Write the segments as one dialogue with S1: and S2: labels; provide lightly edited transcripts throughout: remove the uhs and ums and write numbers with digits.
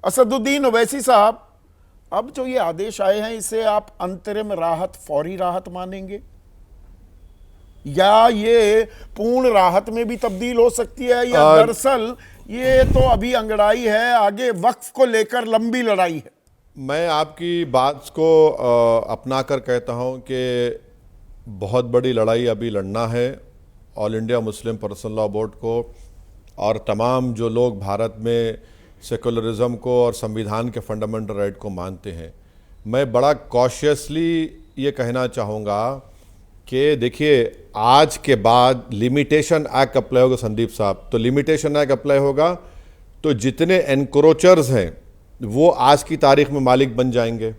S1: असदुद्दीन ओवैसी साहब, अब जो ये आदेश आए हैं इसे आप अंतरिम राहत, फौरी राहत मानेंगे या ये पूर्ण राहत में भी तब्दील हो सकती है, या दरअसल ये तो अभी अंगड़ाई है, आगे वक्फ को लेकर लंबी लड़ाई है?
S2: मैं आपकी बात को अपनाकर कहता हूं कि बहुत बड़ी लड़ाई अभी लड़ना है all India Muslim personal law board को और तमाम जो लोग भारत में सेकुलरिज्म को और संविधान के फंडामेंटल राइट को मानते हैं। मैं बड़ा कॉशियसली ये कहना चाहूँगा कि देखिए, आज के बाद लिमिटेशन एक्ट अप्लाई होगा संदीप साहब, तो लिमिटेशन एक्ट अप्लाई होगा तो जितने एनक्रोचर्स हैं वो आज की तारीख में मालिक बन जाएंगे।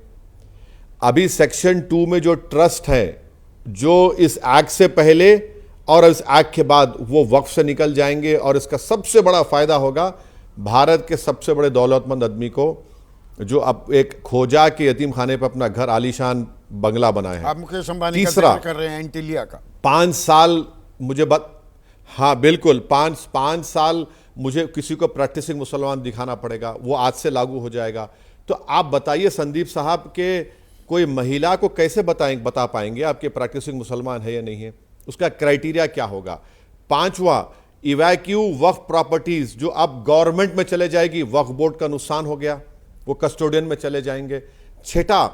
S2: अभी सेक्शन 2 में जो ट्रस्ट है जो इस एक्ट से पहले और इस एक्ट के बाद वो वक्फ से निकल जाएंगे और इसका सबसे बड़ा फायदा होगा भारत के सबसे बड़े दौलतमंद आदमी को, जो अब एक खोजा के यतीम खाने पर अपना घर आलीशान बंगला बनाए हैं।
S1: आप मुकेश अंबानी का
S2: तीसरा
S1: जिक्र कर रहे हैं, एंटिलिया का
S2: 5 साल मुझे हाँ बिल्कुल 5 साल मुझे किसी को प्रैक्टिसिंग मुसलमान दिखाना पड़ेगा, वो आज से लागू हो जाएगा। तो आप बताइए संदीप साहब के कोई महिला को कैसे बता पाएंगे आपके प्रैक्टिसिंग मुसलमान है या नहीं है, उसका क्राइटेरिया क्या होगा। 5वां, इवैक्यू वक्फ प्रॉपर्टीज जो अब गवर्नमेंट में चले जाएगी, वक्फ बोर्ड का नुकसान हो गया, वो कस्टोडियन में चले जाएंगे। 6ठा,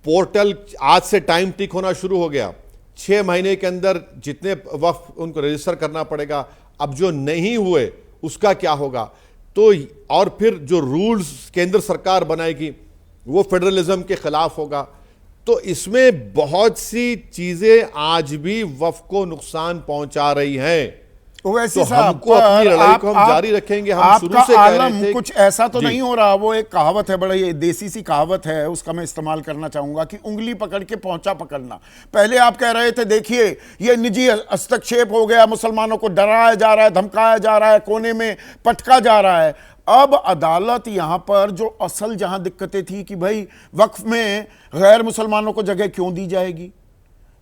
S2: पोर्टल आज से टाइम टिक होना शुरू हो गया, 6 महीने के अंदर जितने वक्फ उनको रजिस्टर करना पड़ेगा, अब जो नहीं हुए उसका क्या होगा। तो और फिर जो रूल्स केंद्र सरकार बनाएगी वो फेडरलिज्म के खिलाफ होगा। तो इसमें बहुत सी चीजें आज भी वक्फ को नुकसान पहुंचा रही हैं।
S1: ओवैसी
S2: तो हमको अपनी लड़ाई को हम जारी रखेंगे। हम शुरू से कह रहे थे
S1: कुछ ऐसा तो नहीं हो रहा। वो एक कहावत है, बड़ा ये देसी सी कहावत है, उसका मैं इस्तेमाल करना चाहूंगा कि उंगली पकड़ के पहुंचा पकड़ना। पहले आप कह रहे थे देखिए ये निजी हस्तक्षेप हो गया, मुसलमानों को डराया जा रहा है, धमकाया जा रहा है, कोने में पटका जा रहा है। अब अदालत यहां पर जो असल जहां दिक्कतें थी कि भाई वक्फ में गैर मुसलमानों को जगह क्यों दी जाएगी,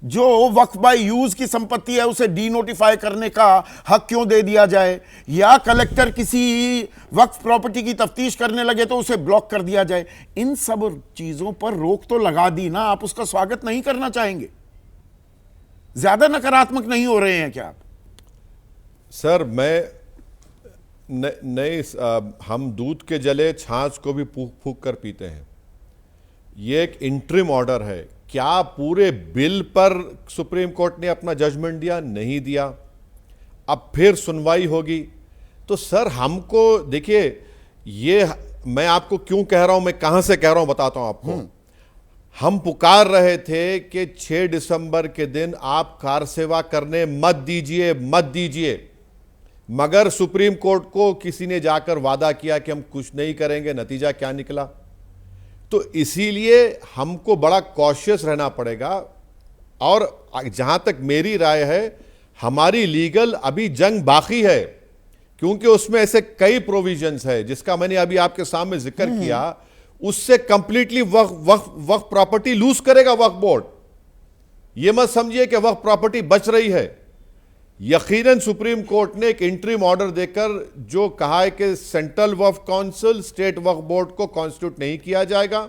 S1: जो वक्फ बाय यूज की संपत्ति है उसे डी नोटिफाई करने का हक क्यों दे दिया जाए, या कलेक्टर किसी वक्फ प्रॉपर्टी की तफ्तीश करने लगे तो उसे ब्लॉक कर दिया जाए। इन सब चीजों पर रोक तो लगा दी ना, आप उसका स्वागत नहीं करना चाहेंगे? ज्यादा नकारात्मक नहीं हो रहे हैं क्या आप?
S2: सर मैं नहीं, हम दूध के जले छाछ को भी फूक फूक कर पीते हैं। ये एक इंटरिम ऑर्डर है। क्या पूरे बिल पर सुप्रीम कोर्ट ने अपना जजमेंट दिया? नहीं दिया। अब फिर सुनवाई होगी। तो सर हमको देखिए, ये मैं आपको क्यों कह रहा हूं, मैं कहां से कह रहा हूं बताता हूं आपको। हम पुकार रहे थे कि 6 दिसंबर के दिन आप कार सेवा करने मत दीजिए, मगर सुप्रीम कोर्ट को किसी ने जाकर वादा किया कि हम कुछ नहीं करेंगे। नतीजा क्या निकला? तो इसीलिए हमको बड़ा कॉशियस रहना पड़ेगा। और जहां तक मेरी राय है, हमारी लीगल अभी जंग बाकी है, क्योंकि उसमें ऐसे कई प्रोविजंस है जिसका मैंने अभी आपके सामने जिक्र किया। उससे कंप्लीटली वक्फ प्रॉपर्टी लूज करेगा वक्फ बोर्ड। यह मत समझिए कि वक्फ प्रॉपर्टी बच रही है। यकीनन सुप्रीम कोर्ट ने एक इंटरिम ऑर्डर देकर जो कहा है कि सेंट्रल वक्फ काउंसिल, स्टेट वक्फ बोर्ड को कॉन्स्टिट्यूट नहीं किया जाएगा,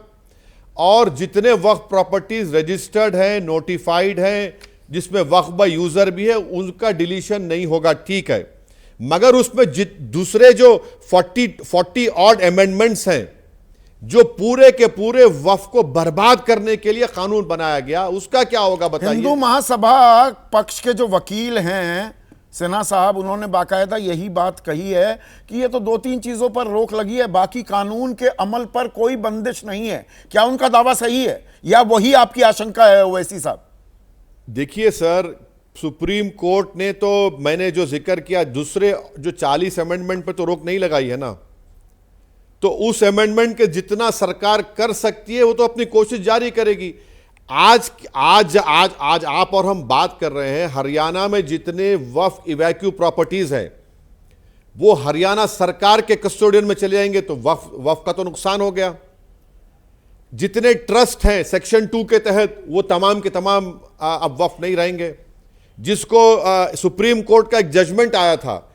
S2: और जितने वक्फ प्रॉपर्टीज रजिस्टर्ड हैं, नोटिफाइड हैं, जिसमें वक्फ बाय यूजर भी है, उनका डिलीशन नहीं होगा। ठीक है, मगर उसमें दूसरे जो 40 ऑड अमेंडमेंट्स हैं जो पूरे के पूरे वक्फ को बर्बाद करने के लिए कानून बनाया गया, उसका क्या होगा बताइए।
S1: हिंदू महासभा पक्ष के जो वकील हैं सिन्हा साहब, उन्होंने बाकायदा यही बात कही है कि ये तो 2-3 चीजों पर रोक लगी है, बाकी कानून के अमल पर कोई बंदिश नहीं है। क्या उनका दावा सही है या वही आपकी आशंका है ओवैसी साहब?
S2: देखिए सर, सुप्रीम कोर्ट ने तो मैंने जो जिक्र किया, दूसरे जो 40 अमेंडमेंट पर तो रोक नहीं लगाई है ना। तो उस अमेंडमेंट के जितना सरकार कर सकती है वो तो अपनी कोशिश जारी करेगी। आज आप और हम बात कर रहे हैं, हरियाणा में जितने वक्फ इवैक्यू प्रॉपर्टीज हैं वो हरियाणा सरकार के कस्टोडियन में चले जाएंगे, तो वक्फ का तो नुकसान हो गया। जितने ट्रस्ट हैं सेक्शन 2 के तहत, वो तमाम के तमाम अब वक्फ नहीं रहेंगे। जिसको सुप्रीम कोर्ट का एक जजमेंट आया था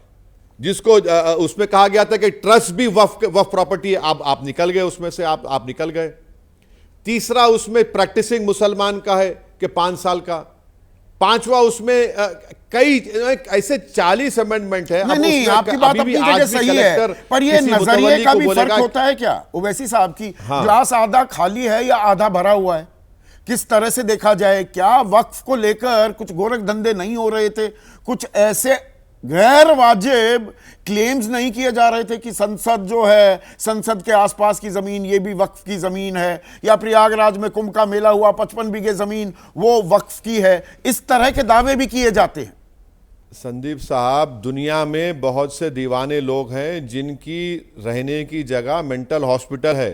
S2: जिसको उसमें कहा गया था कि ट्रस्ट भी वफ प्रॉपर्टी है, आप निकल गए उसमें से, आप निकल गए। तीसरा उसमें प्रैक्टिसिंग मुसलमान का है कि 5 साल का। पांचवा उसमें कई ऐसे 40 अमेंडमेंट है।
S1: नहीं, आपकी बात अपनी जगह सही है, पर ये नजरिए का भी फर्क होता है क्या ओवैसी साहब की? ग्लास आधा खाली है या आधा भरा हुआ है, किस तरह से देखा जाए? क्या वक्फ को लेकर कुछ गोरख धंधे नहीं हो रहे थे? कुछ ऐसे गैर वाजिब क्लेम्स नहीं किए जा रहे थे कि संसद जो है, संसद के आसपास की जमीन ये भी वक्फ की जमीन है, या प्रयागराज में कुंभ का मेला हुआ 55 बीघे जमीन वो वक्फ की है? इस तरह के दावे भी किए जाते हैं।
S2: संदीप साहब, दुनिया में बहुत से दीवाने लोग हैं जिनकी रहने की जगह मेंटल हॉस्पिटल है,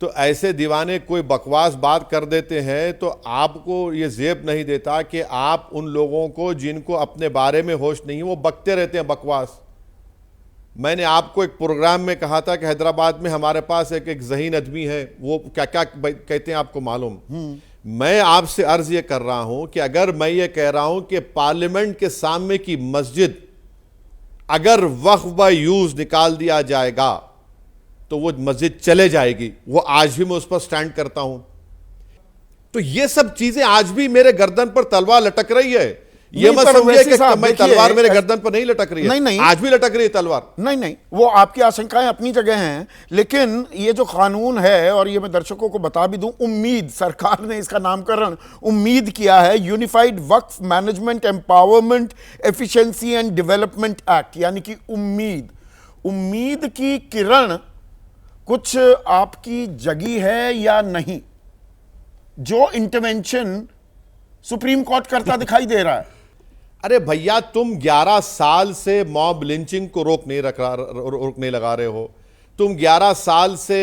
S2: तो ऐसे दीवाने कोई बकवास बात कर देते हैं तो आपको ये जेब नहीं देता कि आप उन लोगों को जिनको अपने बारे में होश नहीं है वो बकते रहते हैं बकवास। मैंने आपको एक प्रोग्राम में कहा था कि हैदराबाद में हमारे पास एक ज़हीन आदमी है, वो क्या क्या कहते हैं आपको मालूम? मैं आपसे अर्ज ये कर रहा हूं कि अगर मैं ये कह रहा हूं कि पार्लियामेंट के सामने की मस्जिद अगर वक्फ बाय यूज निकाल दिया जाएगा तो वो मस्जिद चले जाएगी, वो आज भी मैं उस पर स्टैंड करता हूं। तो ये सब चीजें आज भी मेरे गर्दन पर तलवार लटक रही है। ये मत समझिए कि मैं तलवार मेरे गर्दन पर नहीं लटक रही है।
S1: नहीं नहीं,
S2: आज भी लटक रही है तलवार।
S1: नहीं नहीं, वो आपकी आशंकाएं अपनी जगह हैं, लेकिन ये जो कानून है, और ये मैं दर्शकों को बता भी दूं, उम्मीद, सरकार ने इसका नामकरण उम्मीद किया है, unified Waqf management empowerment efficiency and development act, यानी कि उम्मीद। उम्मीद की किरण कुछ आपकी जगी है या नहीं, जो इंटरवेंशन सुप्रीम कोर्ट करता दिखाई दे रहा है?
S2: अरे भैया, तुम 11 साल से मॉब लिंचिंग को रोकने लगा रहे हो। तुम 11 साल से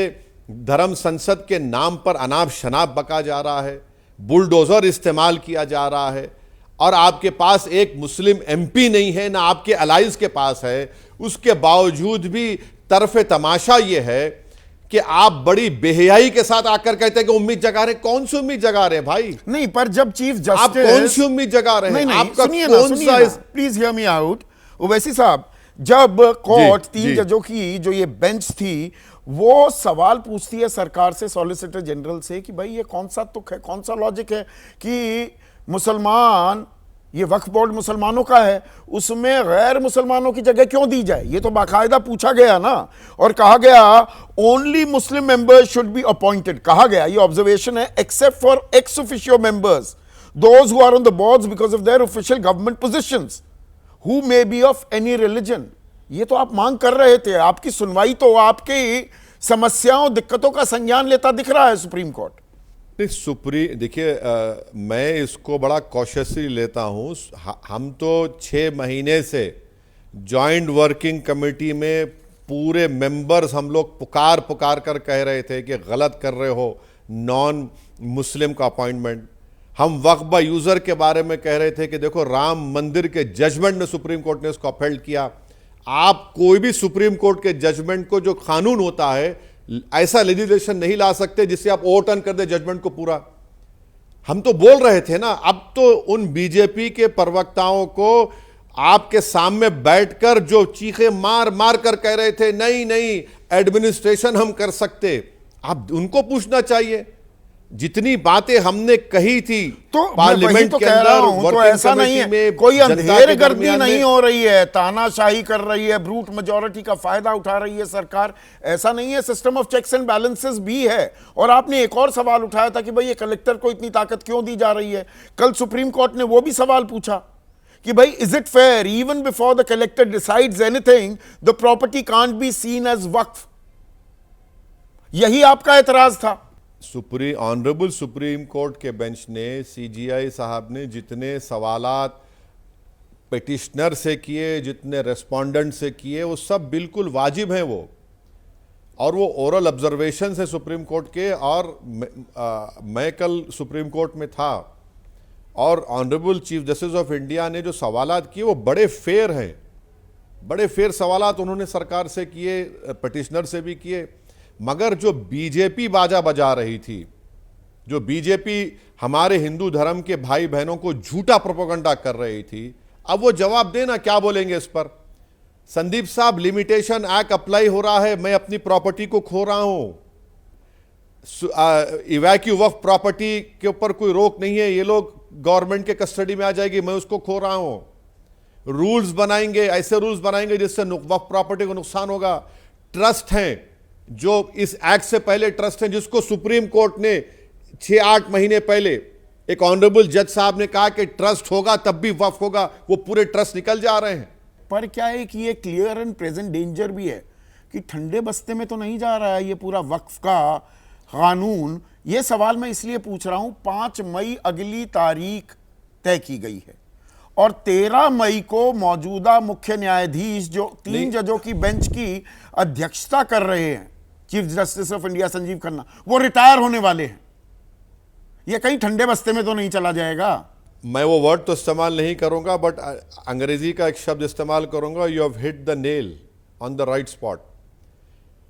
S2: धर्म संसद के नाम पर अनाप शनाप बका जा रहा है, बुलडोजर इस्तेमाल किया जा रहा है, और आपके पास एक मुस्लिम एमपी नहीं है, ना आपके अलाइज के पास है। उसके बावजूद भी तरफे तमाशा यह है कि आप बड़ी बेहयाई के साथ आकर कहते हैं कि उम्मीद जगा रहे हैं। कौन सी उम्मीद जगा रहे हैं भाई?
S1: नहीं, पर जब चीफ जस्टिस,
S2: आप कौन सी उम्मीद जगा रहे हैं? आपका
S1: कौन सा, please hear me out Owaisi साहब, जब कोर्ट 3 जजों की जो ये बेंच थी वो सवाल पूछती है सरकार से, सॉलिसिटर जनरल से, कि भाई ये कौन सा तुक है, कौन सा लॉजिक है कि मुसलमान, ये वक्फ बोर्ड मुसलमानों का है, उसमें गैर मुसलमानों की जगह क्यों दी जाए? ये तो बाकायदा पूछा गया ना, और कहा गया only Muslim members should be appointed. कहा गया, ये ऑब्जर्वेशन है, except for ex officio members, those who are on the boards because of their official government positions, who may be of any religion. ये तो आप मांग कर रहे थे, आपकी सुनवाई तो आपकी समस्याओं, दिक्कतों का संज्ञान लेता दिख रहा है सुप्रीम कोर्ट।
S2: नहीं, देखिए, मैं इसको बड़ा कॉशियसली लेता हूँ। हम तो 6 महीने से जॉइंट वर्किंग कमेटी में पूरे मेंबर्स हम लोग पुकार कर कह रहे थे कि गलत कर रहे हो नॉन मुस्लिम का अपॉइंटमेंट। हम वक्फ बाय यूजर के बारे में कह रहे थे कि देखो, राम मंदिर के जजमेंट में सुप्रीम कोर्ट ने उसको अपहेल्ड किया। आप कोई भी सुप्रीम कोर्ट के जजमेंट को, जो कानून होता है, ऐसा लेजिस्लेशन नहीं ला सकते जिससे आप ओवरटर्न कर दे जजमेंट को पूरा। हम तो बोल रहे थे ना, अब तो उन बीजेपी के प्रवक्ताओं को आपके सामने बैठकर जो चीखे मार मार कर कह रहे थे नहीं नहीं एडमिनिस्ट्रेशन हम कर सकते, आप उनको पूछना चाहिए। जितनी बातें हमने कही थी
S1: तो
S2: पार्लियामेंट
S1: तो
S2: के अंदर,
S1: तो ऐसा नहीं है, कोई अंधेर गर्दी नहीं हो रही है, तानाशाही कर रही है, ब्रूट मेजॉरिटी का फायदा उठा रही है सरकार, ऐसा नहीं है। System of checks and balances भी है। और आपने एक और सवाल उठाया था कि भाई ये कलेक्टर को इतनी ताकत क्यों दी जा रही है। कल सुप्रीम कोर्ट ने वो भी सवाल पूछा कि भाई is it fair even before the collector decides anything the property can't be seen as waqf. यही आपका एतराज था।
S2: ऑनरेबल सुप्रीम कोर्ट के बेंच ने, सीजीआई साहब ने जितने सवालात पिटिशनर से किए, जितने रेस्पोंडेंट से किए, वो सब बिल्कुल वाजिब हैं वो, और वो ओरल ऑब्जर्वेशन है सुप्रीम कोर्ट के। और मैं कल सुप्रीम कोर्ट में था, और honourable chief justice of India ने जो सवालात किए वो बड़े फेयर हैं, बड़े फेयर सवालात उन्होंने सरकार से किए, पिटिशनर से भी किए। मगर जो बीजेपी बाजा बजा रही थी, जो बीजेपी हमारे हिंदू धर्म के भाई बहनों को झूठा प्रोपेगेंडा कर रही थी, अब वो जवाब देना, क्या बोलेंगे इस पर? संदीप साहब, लिमिटेशन एक्ट अप्लाई हो रहा है, मैं अपनी प्रॉपर्टी को खो रहा हूं। इवैक्यू वक्फ प्रॉपर्टी के ऊपर कोई रोक नहीं है, ये लोग गवर्नमेंट के कस्टडी में आ जाएगी, मैं उसको खो रहा हूं। रूल्स बनाएंगे, ऐसे रूल्स बनाएंगे जिससे वक्फ प्रॉपर्टी को नुकसान होगा। ट्रस्ट हैं जो इस एक्ट से पहले ट्रस्ट हैं, जिसको सुप्रीम कोर्ट ने 6-8 महीने पहले एक ऑनरेबल जज साहब ने कहा कि ट्रस्ट होगा तब भी वक्फ होगा, वो पूरे ट्रस्ट निकल जा रहे हैं।
S1: पर क्या है कि ये क्लियर एंड प्रेजेंट डेंजर भी है कि ठंडे बस्ते में तो नहीं जा रहा है ये पूरा वक्फ का कानून। ये सवाल मैं इसलिए पूछ रहा हूं, 5 मई अगली तारीख तय की गई है और 13 मई को मौजूदा मुख्य न्यायाधीश जो 3 जजों की बेंच की अध्यक्षता कर रहे हैं, chief justice of India Sanjeev Khanna, वो रिटायर होने वाले हैं। ये कहीं ठंडे बस्ते में तो नहीं चला जाएगा?
S2: मैं वो वर्ड तो इस्तेमाल नहीं करूंगा, बट अंग्रेजी का एक शब्द इस्तेमाल करूंगा, you have hit the nail on the right spot.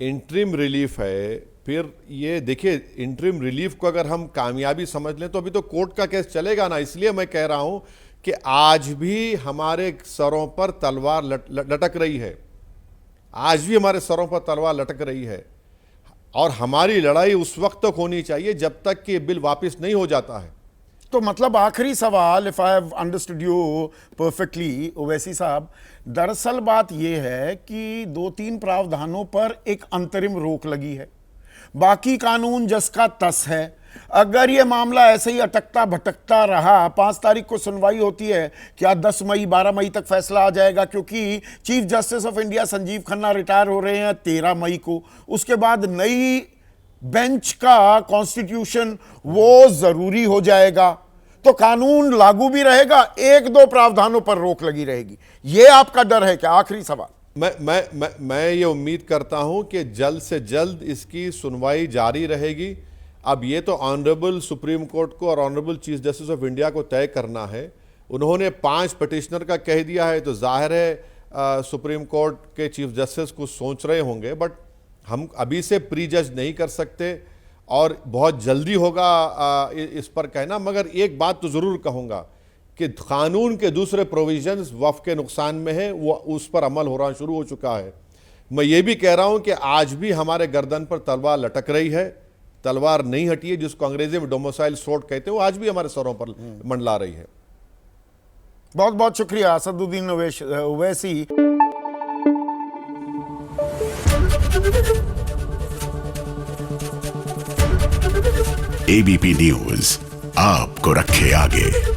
S2: Interim relief है, फिर ये देखिए, इंटरिम रिलीफ को अगर हम कामयाबी समझ लें तो अभी तो कोर्ट का केस चलेगा ना। इसलिए मैं कह रहा हूं कि आज भी हमारे सरों पर तलवार लटक रही है, आज भी हमारे सरों पर तलवार लटक रही है, और हमारी लड़ाई उस वक्त तक होनी चाहिए जब तक कि बिल वापस नहीं हो जाता है।
S1: तो मतलब आखिरी सवाल, if I have understood you perfectly Owaisi साहब, दरअसल बात यह है कि 2-3 प्रावधानों पर एक अंतरिम रोक लगी है, बाकी कानून जस का तस है। अगर ये मामला ऐसे ही अटकता भटकता रहा, 5 तारीख को सुनवाई होती है, क्या 10 मई 12 मई तक फैसला आ जाएगा? क्योंकि chief justice of India Sanjeev Khanna retire हो रहे हैं 13 मई को, उसके बाद नई बेंच का कॉन्स्टिट्यूशन वो जरूरी हो जाएगा, तो कानून लागू भी रहेगा, 1-2 प्रावधानों पर रोक लगी रहेगी। ये आपका डर है क्या? आखिरी सवाल।
S2: मैं ये उम्मीद करता हूं कि जल्द से जल्द इसकी सुनवाई जारी रहेगी। अब ये तो ऑनरेबल सुप्रीम कोर्ट को और honourable chief justice of India को तय करना है। उन्होंने 5 पिटिशनर का कह दिया है, तो जाहिर है सुप्रीम कोर्ट के चीफ जस्टिस कुछ सोच रहे होंगे, बट हम अभी से प्री जज नहीं कर सकते और बहुत जल्दी होगा इस पर कहना। मगर एक बात तो ज़रूर कहूँगा कि कानून के दूसरे प्रोविजंस वक्फ के नुकसान में है, वो उस पर अमल होना शुरू हो चुका है। मैं ये भी कह रहा हूँ कि आज भी हमारे गर्दन पर तलवार लटक रही है, तलवार नहीं हटी है, जिसको अंग्रेजी में डोमिसाइल स्वॉर्ड कहते हैं, वो आज भी हमारे सरों पर मंडला रही है।
S1: बहुत बहुत शुक्रिया असदुद्दीन ओवैसी।
S3: एबीपी न्यूज आपको रखे आगे।